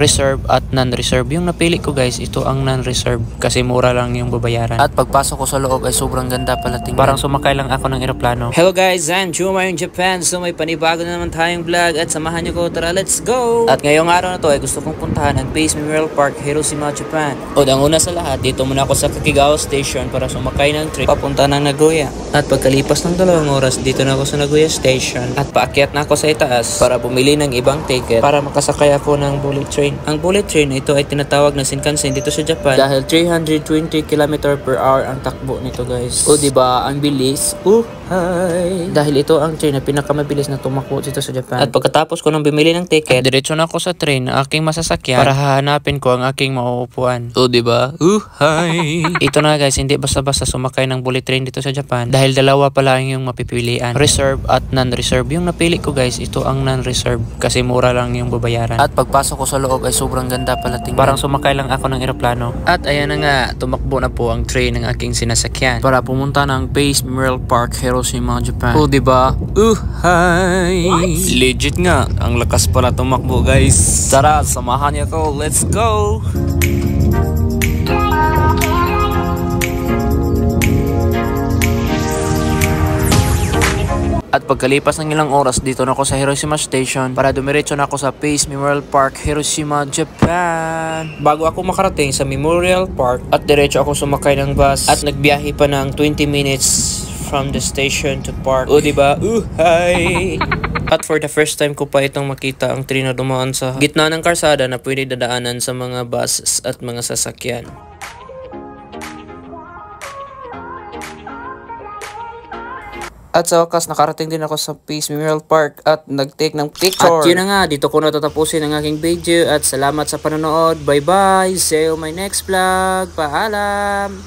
reserve at non-reserve. Yung napili ko guys, ito ang non-reserve kasi mura lang yung babayaran. At pagpasok ko sa loob ay sobrang ganda pala tingnan. Parang sumakay lang ako ng eroplano. Hello guys, I'm Juma in Japan. So may panibago na naman tayong vlog at samahan niyo ko. Tara, let's go! At ngayong araw na to ay gusto kong puntahan ang Base Memorial Park, Hiroshima, Japan. O ang una sa lahat, dito muna ako sa Kakigawa Station para sumakay ng trip papunta ng Nagoya. At pagkalipas ng 2 oras, dito na ako sa Nagoya Station. At paakyat na ako sa itaas para bumili ng ibang ticket para makasakay ako ng bullet train. Ang bullet train ito ay tinatawag na Shinkansen dito sa Japan dahil 320 km/h ang takbo nito guys. O diba, ang bilis. Hi! Dahil ito ang train na pinakamabilis na tumakbo dito sa Japan. At pagkatapos ko nang bumili ng ticket, diretso na ako sa train na aking masasakyan para hahanapin ko ang aking mauupuan. O diba? Hi! Ito na guys, hindi basta-basta sumakay ng bullet train dito sa Japan dahil dalawa pala yung mapipilian. Reserve at non-reserve. Yung napili ko guys, ito ang non-reserve kasi mura lang yung babayaran. At pagpasok ko sa loob ay sobrang ganda pala tingnan. Parang sumakay lang ako ng eroplano. At ayan na nga, tumakbo na po ang train ng aking sinasakyan para pumunta ng Base Memorial Park, Hiroshima, Japan. O diba? Hi! Legit nga, ang lakas pala tumakbo guys. Tara, samahan niyo ko. Let's go! At pagkalipas ng ilang oras, dito na ako sa Hiroshima Station para dumiretso na ako sa Base Memorial Park, Hiroshima, Japan. Bago ako makarating sa Memorial Park at diretso ako sumakay ng bus at nagbiyahe pa ng 20 minutes from the station to park. O diba? Hi! At for the first time ko pa itong makita ang train na dumaan sa gitna ng karsada na pwede dadaanan sa mga buses at mga sasakyan. At sa wakas, nakarating din ako sa Base Memorial Park at nag-take ng picture. At yun na nga, dito ko natatapusin ang aking video at salamat sa panonood. Bye bye! See you my next vlog. Paalam!